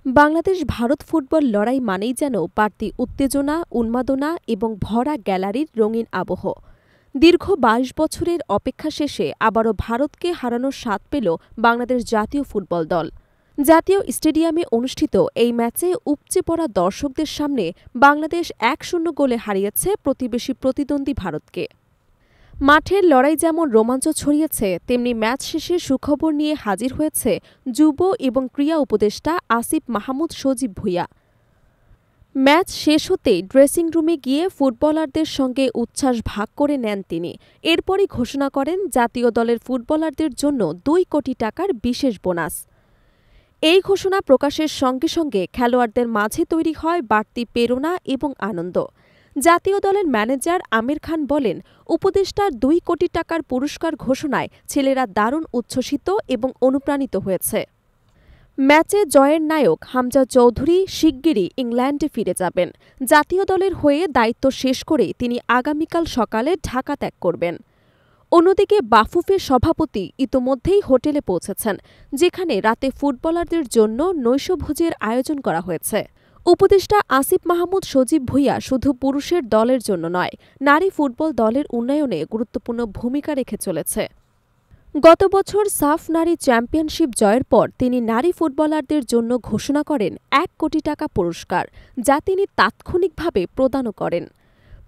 Bangladesh Bharat football লড়াই মানেই যেন বাড়তি উত্তেজনা, উন্মাদনা এবং ভরা গ্যালারির রঙিন আবহ। দীর্ঘ ২২ বছরের অপেক্ষা শেষে আবারও ভারতকে হারানোর স্বাদ পেল বাংলাদেশ জাতীয় ফুটবল দল। জাতীয় স্টেডিয়ামে অনুষ্ঠিত এই ম্যাচে উপচে পড়া দর্শকদের সামনে বাংলাদেশ ১-০ গোলে হারিয়েছে প্রতিবেশী প্রতিদ্বন্দ্বী ভারতকে। মাঠের লড়াই যেমন রোমাঞ্চ ছড়িয়েছে, তেমনি ম্যাচ শেষে সুখবর নিয়ে হাজির হয়েছে যুব এবং ক্রীড়া উপদেষ্টা আসিফ মাহমুদ সজীব ভূঁইয়া। ম্যাচ শেষ হতেই ড্রেসিং রুমে গিয়ে ফুটবলারদের সঙ্গে উচ্ছ্বাস ভাগ করে নেন তিনি। এরপরই ঘোষণা করেন জাতীয় দলের ফুটবলারদের জন্য ২ কোটি টাকার বিশেষ বোনাস। এই ঘোষণা প্রকাশের সঙ্গে সঙ্গে খেলোয়াড়দের মাঝে তৈরি হয় বাড়তি প্রেরণা এবং আনন্দ। জাতীয় দলের ম্যানেজার আমির খান বলেন, উপদেষ্টার ২ কোটি টাকার পুরস্কার ঘোষণায় ছেলেরা দারুণ উচ্ছ্বসিত এবং অনুপ্রাণিত হয়েছে। ম্যাচে জয়ের নায়ক হামজা চৌধুরী শিগগিরই ইংল্যান্ডে ফিরে যাবেন। জাতীয় দলের হয়ে দায়িত্ব শেষ করেই তিনি আগামীকাল সকালে ঢাকা ত্যাগ করবেন। অন্যদিকে বাফুফের সভাপতি ইতোমধ্যেই হোটেলে পৌঁছেছেন, যেখানে রাতে ফুটবলারদের জন্য নৈশভোজের আয়োজন করা হয়েছে। উপদেষ্টা আসিফ মাহমুদ সজীব ভূঁইয়া শুধু পুরুষের দলের জন্য নয়, নারী ফুটবল দলের উন্নয়নে গুরুত্বপূর্ণ ভূমিকা রেখে চলেছে। গত বছর সাফ নারী চ্যাম্পিয়নশিপ জয়ের পর তিনি নারী ফুটবলারদের জন্য ঘোষণা করেন ১ কোটি টাকা পুরস্কার, যা তিনি তাৎক্ষণিকভাবে প্রদানও করেন।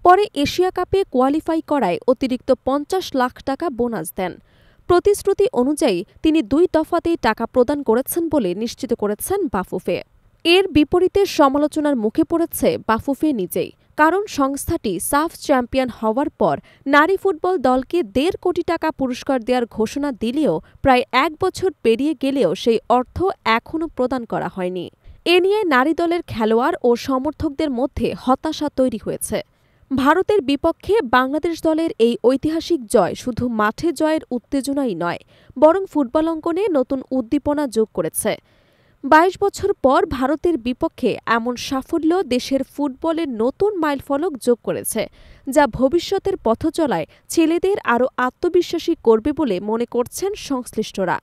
পরে এশিয়া কাপে কোয়ালিফাই করায় অতিরিক্ত ৫০ লাখ টাকা বোনাস দেন। প্রতিশ্রুতি অনুযায়ী তিনি ২ দফাতেই টাকা প্রদান করেছেন বলে নিশ্চিত করেছেন বাফুফে। এর বিপরীতে সমালোচনার মুখে পড়েছে বাফুফে নিজেই, কারণ সংস্থাটি সাফ চ্যাম্পিয়ন হওয়ার পর নারী ফুটবল দলকে ১.৫ কোটি টাকা পুরস্কার দেওয়ার ঘোষণা দিলেও প্রায় ১ বছর পেরিয়ে গেলেও সেই অর্থ এখনও প্রদান করা হয়নি। এ নিয়ে নারী দলের খেলোয়াড় ও সমর্থকদের মধ্যে হতাশা তৈরি হয়েছে। ভারতের বিপক্ষে বাংলাদেশ দলের এই ঐতিহাসিক জয় শুধু মাঠে জয়ের উত্তেজনাই নয়, বরং ফুটবল অঙ্গনে নতুন উদ্দীপনা যোগ করেছে। ২২ বছর পর ভারতের বিপক্ষে এমন সাফল্য দেশের ফুটবলের নতুন মাইলফলক যোগ করেছে, যা ভবিষ্যতের পথচলায় ছেলেদের আরও আত্মবিশ্বাসী করবে বলে মনে করছেন সংশ্লিষ্টরা।